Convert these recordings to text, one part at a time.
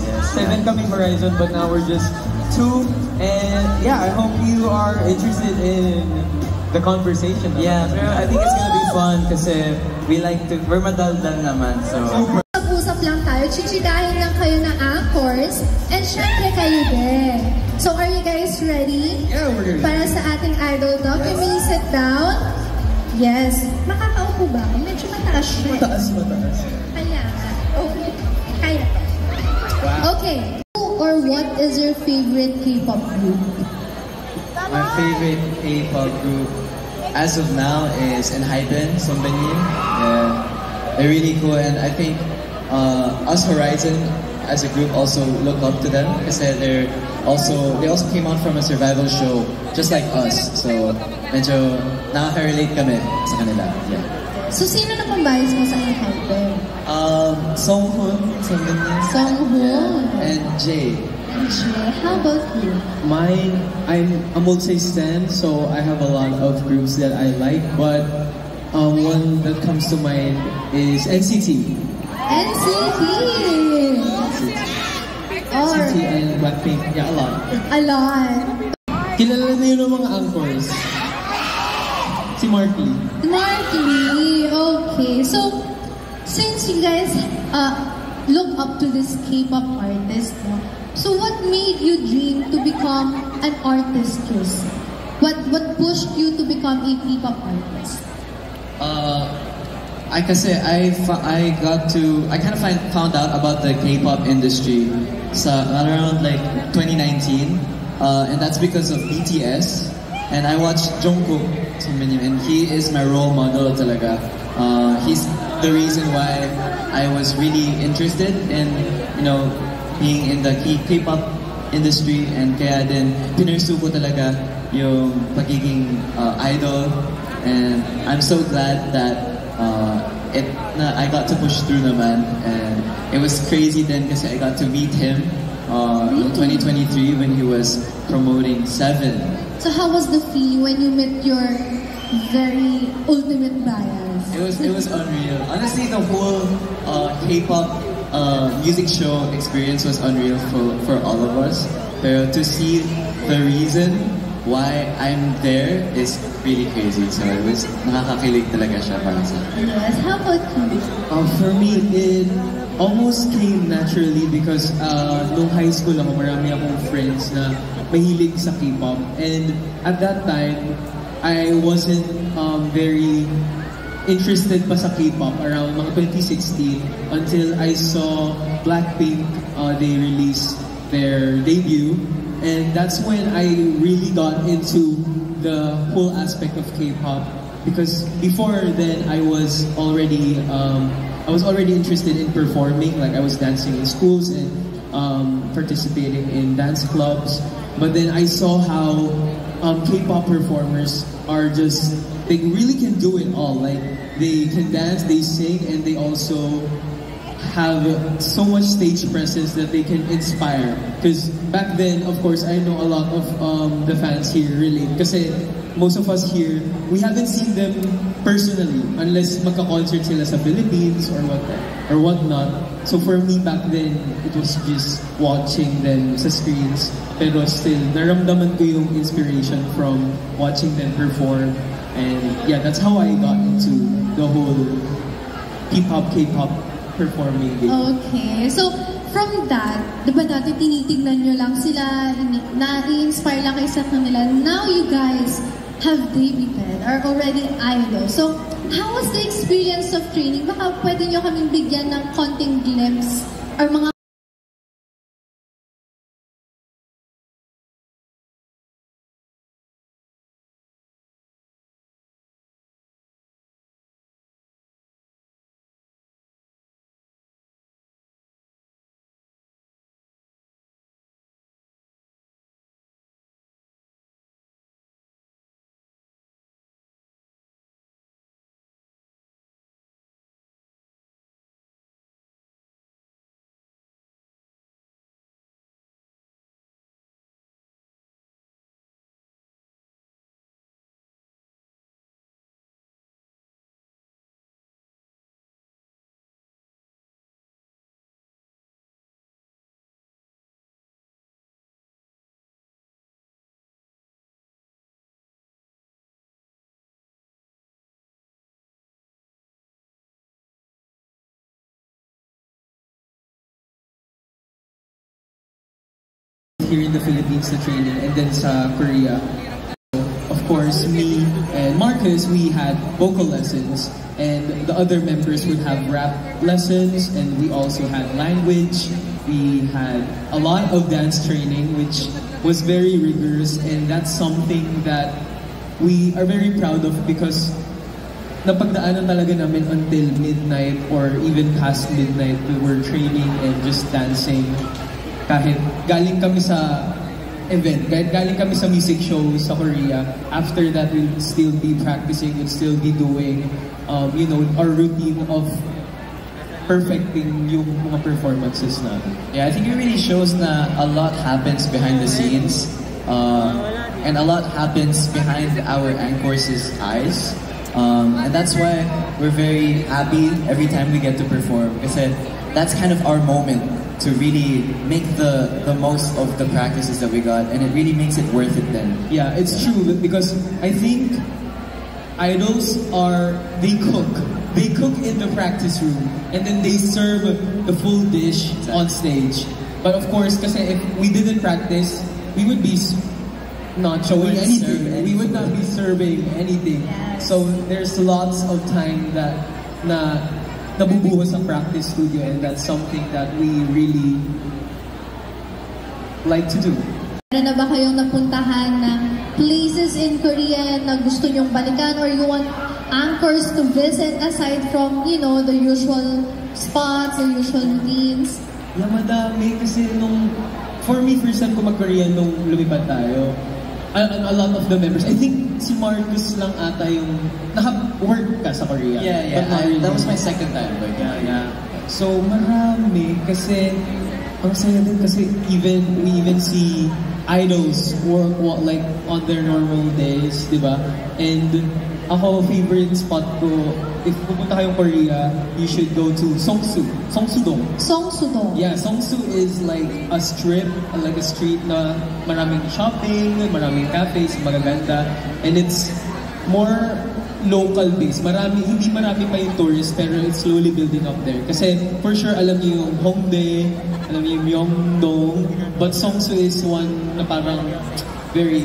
Yes, 7 coming Horizon, but now we're just 2. And yeah, I hope you are interested in the conversation. Yeah, pero I think it's gonna be fun kasi we're madaldal naman, so. Usap lang tayo, chichikahin lang kayo ng anchors, and syempre kayo din. So are you guys ready? Yeah, we're ready. Para sa ating idol talk, you may sit down. Yes. Makakaupo ba? Medyo mataas siya. Mataas. Kaya nga. Okay. Kaya. Wow. Okay. Who or what is your favorite K-pop group? My favorite K-pop group as of now is ENHYPEN, Songbinyin. Yeah, they're really cool, and I think us Horizon as a group also look up to them kasi they also came out from a survival show just like us. So medyo nakaka-relate kami sa kanila. Yeah. So sino naman bias mo sa ENHYPEN? Songhoon, Songbinyin. Songhoon. And Jay. How about you? Mine, I'm a multi-stan, so I have a lot of groups that I like, but one that comes to mind is NCT. NCT! NCT and Blackpink, yeah, a lot. A lot. Kilala na yun ang mga anchors. Si Mark Lee. Mark Lee, okay. So, since you guys look up to this K-pop artist, no? So what made you dream to become an artist, Chris? What pushed you to become a K-pop artist? I kind of found out about the K-pop industry around like 2019, and that's because of BTS. And I watched Jungkook, and he is my role model talaga. He's the reason why I was really interested in, being in the K-pop industry, and kaya din pinursu ko talaga yung pagiging idol, and I'm so glad that I got to push through naman, and it was crazy then kasi I got to meet him in 2023 when he was promoting 7. So how was the feeling when you met your very ultimate bias? It was unreal. Honestly, the whole K-pop music show experience was unreal for all of us. But to see the reason why I'm there is really crazy. So it was nakakakilig talaga siya para sa akin. Yes, how about you? For me, it almost came naturally because nung high school ako, marami akong friends na mahilig sa K-pop. And at that time, I wasn't very interested pa sa K-pop around mga 2016 until I saw Blackpink, they released their debut, and that's when I really got into the whole aspect of K-pop, because before then I was already interested in performing, like I was dancing in schools and participating in dance clubs, but then I saw how K-pop performers are they really can do it all. Like, they can dance, they sing, and they also have so much stage presence that they can inspire. Because back then, of course, I know a lot of the fans here relate. Kasi most of us here, we haven't seen them personally unless magka-concert sila sa Philippines or whatnot. So for me back then, it was just watching them sa screens. Pero still, naramdaman ko yung inspiration from watching them perform. And yeah, that's how I got into the whole K-pop performing game. Okay, so from that, di ba dati tinitingnan nyo lang sila, na-inspire lang kayo sa kanila. Now you guys have debuted, are already idols. So, how was the experience of training? Baka pwede nyo kaming bigyan ng konting glimpse or mga here in the Philippines na training and then sa Korea. Of course, me and Marcus, we had vocal lessons, and the other members would have rap lessons, and we also had language. We had a lot of dance training, which was very rigorous, and that's something that we are very proud of because napagdaanan talaga namin until midnight or even past midnight. We were training and just dancing. Kahit galing kami sa event, kahit galing kami sa music show sa Korea, after that we'll still be practicing, we'll still be doing our routine of perfecting yung mga performances natin. Yeah, I think it really shows na a lot happens behind the scenes, and a lot happens behind our anchors' eyes, and that's why we're very happy every time we get to perform, kasi that's kind of our moment to really make the most of the practices that we got, and it really makes it worth it then. Yeah, it's true, because I think idols they cook in the practice room, and then they serve the full dish on stage. But of course, kasi if we didn't practice, we would be not showing anything. We would not be serving anything. Yes. So there's lots of time that nabubuhos sa practice studio, and that's something that we really like to do. Meron na ba kayong napuntahan na places in Korea na gusto nyong balikan, or you want anchors to visit aside from, the usual spots, the usual routines? Yeah, madami kasi for me, first time ko mag-Korean nung lumipad tayo. A lot of the members, I think si Marcus lang ata yung naka-work ka sa Korea. Yeah. That was my second time. But yeah. So marami kasi ang saya din kasi we even see idols work like on their normal days, di ba? And ako, favorite spot ko, if pupunta kayong Korea, you should go to Seongsu-dong. Seongsu-dong. Yeah, Seongsu is like a strip, like a street na maraming shopping, maraming cafes, magaganda, and it's more local based. Hindi marami pa yung tourists, pero it's slowly building up there. Kasi for sure, alam niyo yung Hongdae, alam niyo yung Myeongdong, but Seongsu is one na parang very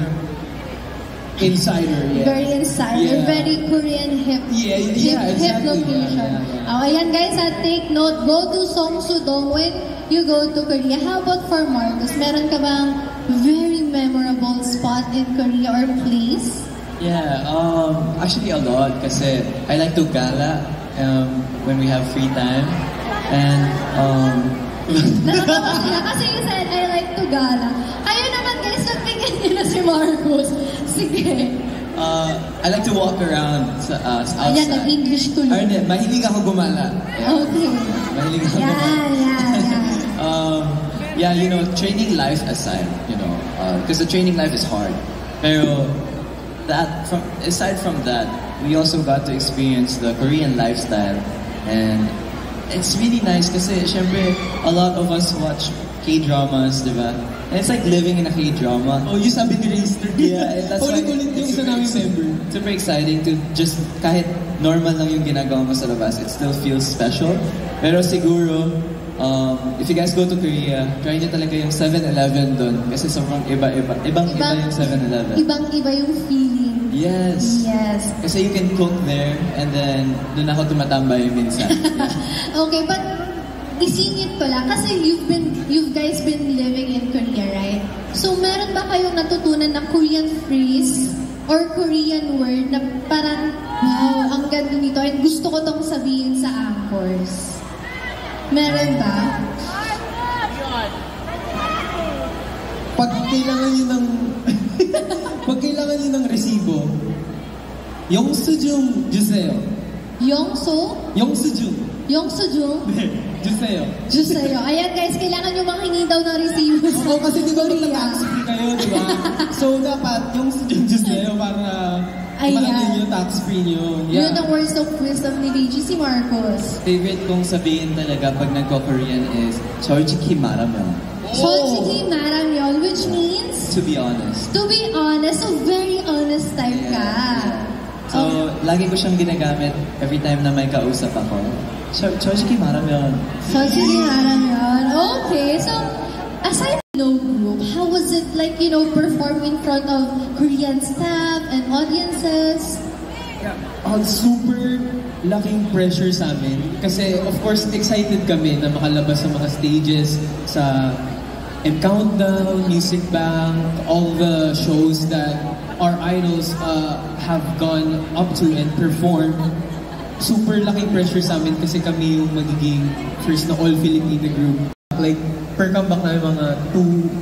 insider, yeah. Very insider, very Korean hip exactly. location. Yeah. Oh, ayan guys, take note, go to Seongsu-dong when you go to Korea. How about for Marcus? Meron ka bang very memorable spot in Korea or place? Yeah, actually a lot, kasi I like to gala when we have free time, and Natatawa sila kasi you said, I like to gala. Kayo naman guys, nagtingin nila si Marcus. Sige. I like to walk around outside. Ayan, nag-English to Or hindi, mahilig ako gumala. Yeah. Okay. Mahilig ako gumala. Yeah, training life aside, because the training life is hard. Pero aside from that, we also got to experience the Korean lifestyle, and it's really nice kasi syempre a lot of us watch K-dramas, diba? And it's like living in a K-drama. Oh, yung sabi ni Racer. Yeah, and that's why ulit yung isa namin member. Super exciting to just kahit normal lang yung ginagawa mo sa labas, it still feels special. Pero siguro, if you guys go to Korea, try nyo talaga yung 7-Eleven doon kasi sobrang iba-iba. Ibang-iba yung 7-Eleven. Ibang-iba yung feeling. Yes. Kasi you can cook there, and then doon ako tumatambay minsan. Okay, but isingit ko lang kasi you guys been living in Korea, right? So meron ba kayong natutunan na Korean phrase or Korean word na parang wow, ang ganda nito and gusto ko tong sabihin sa anchors? Meron ba? Pag kailangan nyo ng resibo, 영수증 주세요. Yongsujung? Juseyo. Ayan guys, kailangan nyo manghingi daw ng resibo sa Oo, kasi di ba Korea. tax free kayo, di ba? So dapat 영수증 주세요 para malaki yung tax free nyo. Yun ang words of wisdom ni DG, si Marcos. Favorite kong sabihin talaga pag nagko-Korean is 솔직히 말하면. 솔직히 말하면, which means? To be honest. To be honest, so very honest type ka. So, lagi ko siyang ginagamit every time na may kausap ako. 솔직히 말하면. 솔직히 말하면. Okay, so aside from no group, how was like, perform in front of Korean staff and audiences? Super laking pressure sa amin. Kasi, of course, excited kami na makalabas sa mga stages, sa Countdown, Music Bank, all the shows that our idols have gone up to and performed. Super laking pressure sa amin kasi kami yung magiging first na all-Filipino group. Like, per comeback namin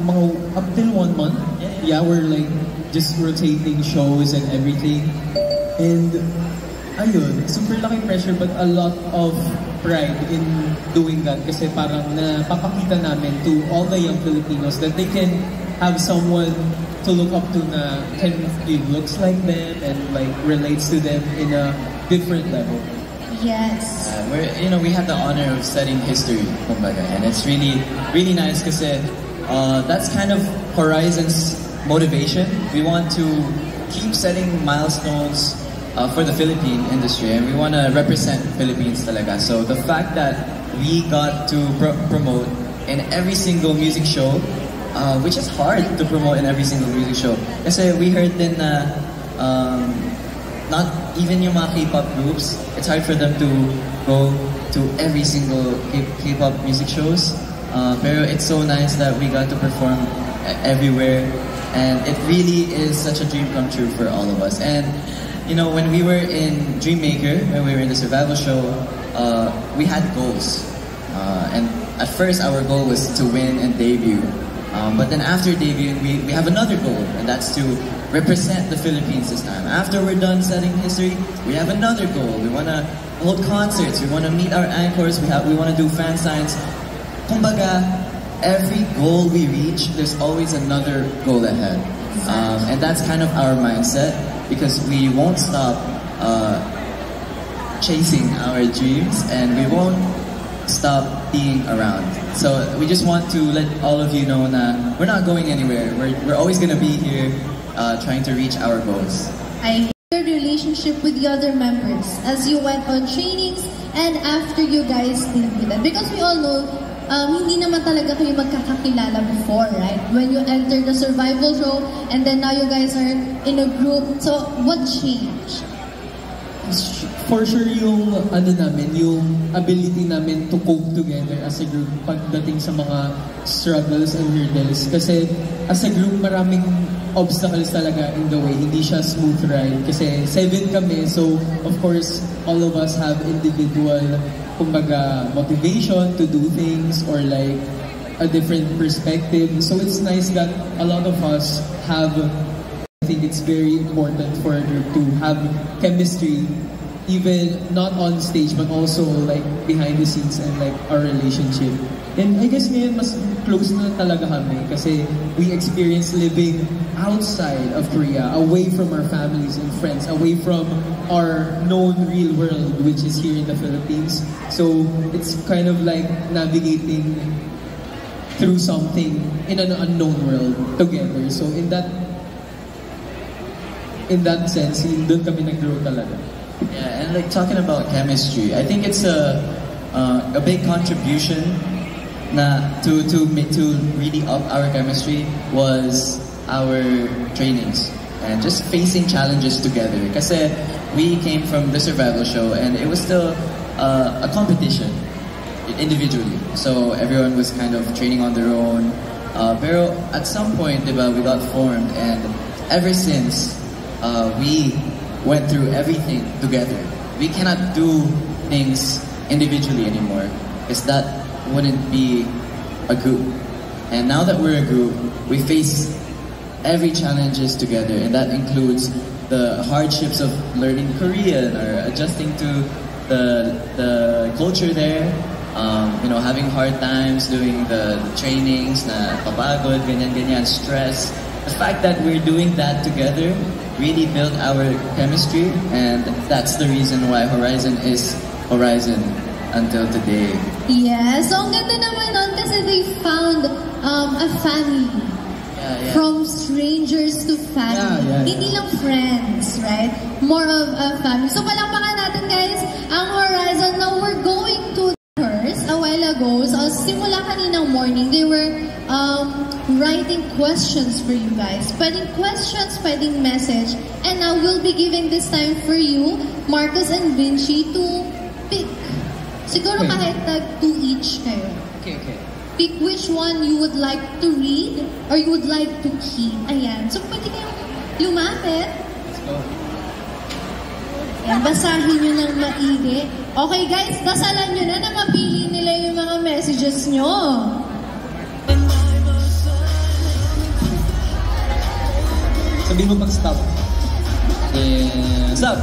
mga up till 1 month. Yeah, we're like just rotating shows and everything. And ayun, super laking pressure but a lot of pride in doing that kasi parang napapakita namin to all the young Filipinos that they can have someone to look up to na kind of looks like them and like relates to them in a different level. Yes. We have the honor of setting history, kumbaga, and it's really, really nice kasi that's kind of Horizon's motivation. We want to keep setting milestones for the Philippine industry, and we want to represent Philippines talaga. So the fact that we got to promote in every single music show, which is hard to promote in every single music show. Kasi we heard din na not even yung mga K-pop groups, it's hard for them to go to every single K-pop music shows. Pero it's so nice that we got to perform everywhere, and it really is such a dream come true for all of us. And when we were in Dreammaker, when we were in the survival show, we had goals. And at first our goal was to win and debut. But then after debut, we have another goal, and that's to represent the Philippines this time. After we're done setting history, we have another goal. We want to hold concerts, we want to meet our anchors, we want to do fan signs. Kumbaga, every goal we reach, there's always another goal ahead. And that's kind of our mindset, because we won't stop chasing our dreams, and we won't stop being around. So we just want to let all of you know that we're not going anywhere. We're always going to be here trying to reach our goals. I hear your relationship with the other members as you went on trainings and after you guys debuted. Because we all know, hindi naman talaga kayo magkakakilala before, right? When you enter the survival show and then now you guys are in a group. So, what changed? For sure yung yung ability namin to cope together as a group pagdating sa mga struggles and hurdles. Kasi as a group, maraming obstacles talaga in the way. Hindi siya smooth ride. Kasi 7 kami, so of course, all of us have individual kumbaga motivation to do things or like a different perspective. So it's nice that a lot of us have, I think it's very important for a group to have chemistry, even not on stage but also like behind the scenes and like our relationship. And I guess ngayon mas close na talaga kami kasi we experience living outside of Korea, away from our families and friends, away from our known real world, which is here in the Philippines. So it's kind of like navigating through something in an unknown world together. So in that sense, doon kami nag-grow talaga. Yeah, and like talking about chemistry, I think it's a big contribution to really up our chemistry was our trainings and just facing challenges together. Kasi we came from the survival show and it was still a competition individually. So everyone was kind of training on their own. Pero at some point, diba, we got formed, and ever since we went through everything together. We cannot do things individually anymore because that wouldn't be a group. And now that we're a group, we face every challenges together, and that includes the hardships of learning Korean or adjusting to the culture there. Having hard times doing the trainings, na papagod, ganyan, stress. The fact that we're doing that together really built our chemistry, and that's the reason why Horizon is Horizon until today. Yeah, so ang ganda naman nun kasi they found a family. Yeah. From strangers to family. Yeah. Hindi lang friends, right? More of a family. So palakpakan natin guys ang Horizon. Now we're going to a while ago. So simula kanina kaninang morning, they were writing questions for you guys. Pwedeng questions, pwedeng message. And now we'll be giving this time for you, Marcus and Vinci, to pick. Siguro kahit two each kayo. Okay. Pick which one you would like to read or you would like to keep. Ayan. So pwede kayong lumapit. Let's go. Ayan, basahin nyo ng maigi. Okay guys, dasalan nyo na mapili nila yung mga messages nyo. Sabihin mo pag-stop. Stop!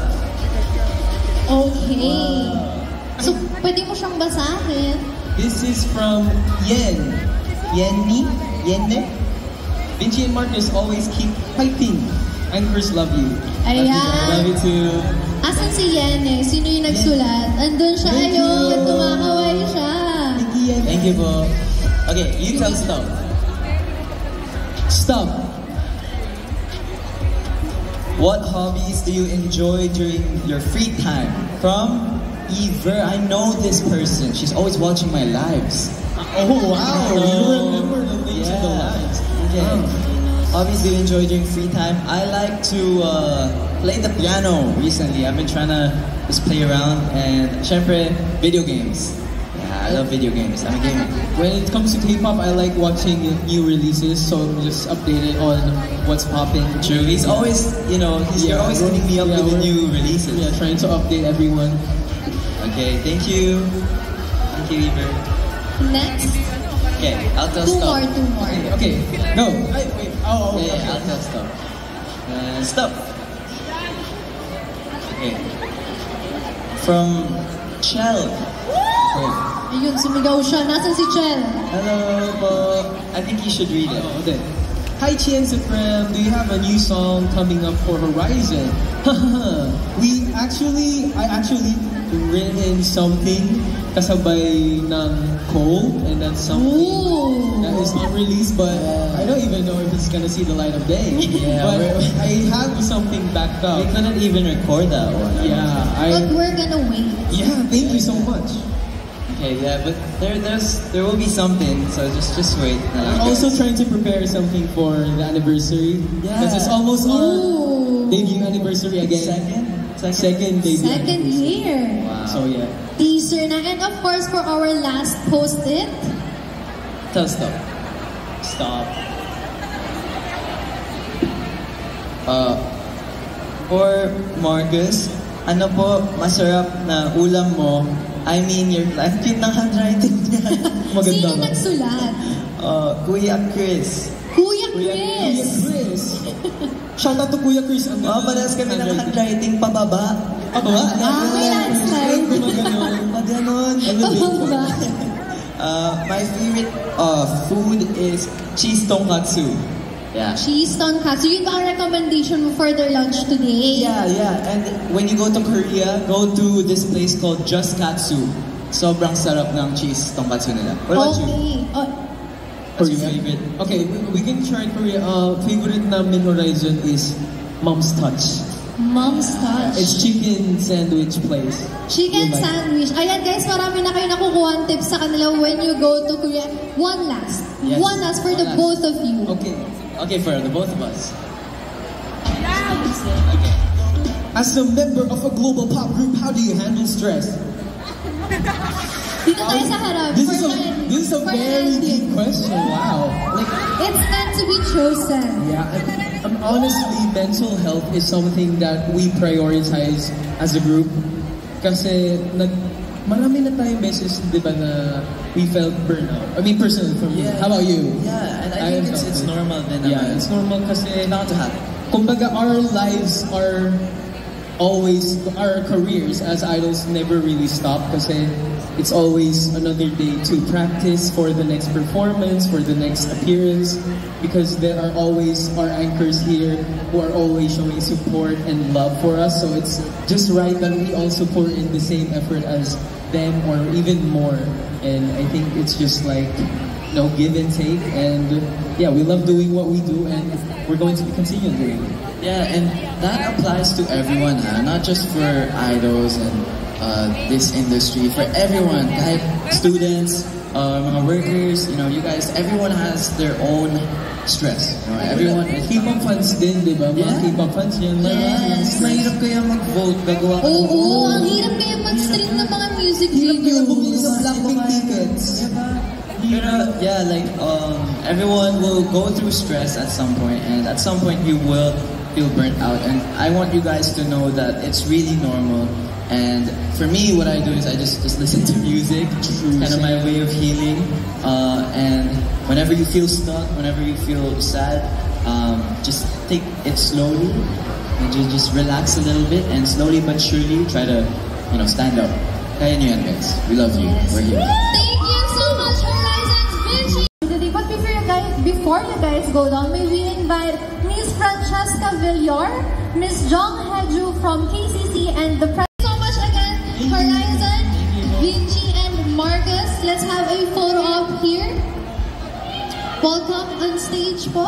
Okay. So, pwede mo siyang basahin. This is from Yenne. Vinci and Marcus always keep fighting. Anchors love you. Ayan. Love you too. Asan si Yenne? Sino yung nagsulat? Andun siya. Thank you. Ayun, tumakaway siya. Thank you po. Okay, you tell stop. Stop. What hobbies do you enjoy during your free time? From Eva. I know this person. She's always watching my lives. Oh, wow. You remember the names of the lives. Okay. Hobbies do you enjoy during free time? I like to play the piano recently. I've been trying to just play around and syempre, video games. Yeah, I love video games. I'm a gamer. When it comes to K-pop, I like watching new releases, so I'm just updated on what's popping. True. He's always, you're always hitting me up with the new releases. Yeah, trying to update everyone. Okay, thank you. Thank you, Eber. Next. Okay, I'll tell Two stop. more. Okay, go. Wait. Oh, Yeah, okay. I'll tell stop. Stop. Okay. From Chell. Okay. Ayun, sumigaw siya. Nasaan si Chel? Hello, po. I think you should read it. Oh, okay. Hi, Chien Supreme. Do you have a new song coming up for Horizon? I actually written something kasabay ng Cole, and that's something Ooh. that is not released, but I don't even know if it's gonna see the light of day. Yeah, but I have something backed up. We couldn't even record that one. But we're gonna wait. Thank you so much. Okay, yeah, but there will be something, so just wait. I'm also trying to prepare something for the anniversary. Yeah. Because it's almost our Ooh. debut anniversary again. Second debut. Second year. Wow. So yeah. Teaser na. And of course, for our last post-it, Tell stop. Stop. For Marcus, ano po masarap na ulam mo? I mean, your life. Cute ng handwriting niya. Maganda. sino nagsulat? Kuya Chris. Kuya Kuya Chris. Chris. Shout out to Kuya Chris. Ang ganda Parehas kami ng handwriting pababa. Pababa? May landslide. Paganon. Pababa. My favorite food is cheese tonkatsu. Yeah. Cheese tonkatsu. Yun ba ang recommendation mo for their lunch today? Yeah. And when you go to Korea, go to this place called Just Katsu. Sobrang sarap ng cheese tonkatsu nila. What about you? Okay. What's your favorite? Okay, we can try Korea. Favorite namin Horizon is Mom's Touch. Mom's touch. It's chicken sandwich place. Chicken sandwich. Ayan guys, marami na kayo nakukuha tips sa kanila when you go to Korea. One last. Yes. One last for the both of you. Okay, for the both of us. As a member of a global pop group, how do you handle stress? Dito tayo sa harap. This For is a for very ending. deep question. Wow. It's meant to be chosen. Yeah, honestly, mental health is something that we prioritize as a group. Kasi marami na tayong beses, di ba, na we felt burnout. I mean, personally, for me. How about you? Yeah, and I think it's normal din naman. Yeah, it's normal kasi Bound to happen. kumbaga our lives are always, our careers as idols never really stop kasi it's always another day to practice for the next performance, for the next appearance, because there are always our anchors here who are always showing support and love for us. So it's just right that we also pour in the same effort as them or even more. And I think it's just like, give and take. And yeah, we love doing what we do and we're going to continue doing it. Yeah, and that applies to everyone, not just for idols and this industry, for everyone, kahit students, mga workers, you guys, everyone has their own stress. Everyone, K-pop fans din, di ba? Mga Yeah. K-pop fans yan. yes, mahirap kaya mag-vote, gagawa ka ng Oo, vote. ang hirap kaya mag-stream ng mga music Hirap video. kaya bumili ng Blackpink tickets. Pero, yeah, like, everyone will go through stress at some point, and at some point you will feel burnt out. And I want you guys to know that it's really normal. And for me, what I do is I just listen to music. It's kind of my way of healing. And whenever you feel stuck, whenever you feel sad, just take it slowly and just relax a little bit, and slowly but surely try to, stand up. Kaya niyo yan, guys. We love you. We're here. Thank you so much, Horizons Vinci. But before you guys go down, may we invite Miss Francesca Villar, Miss Jong Heju from KCC, and the Thank you so much again, Horizon, Vinci, and Marcus. Let's have a photo op here. Welcome on stage po.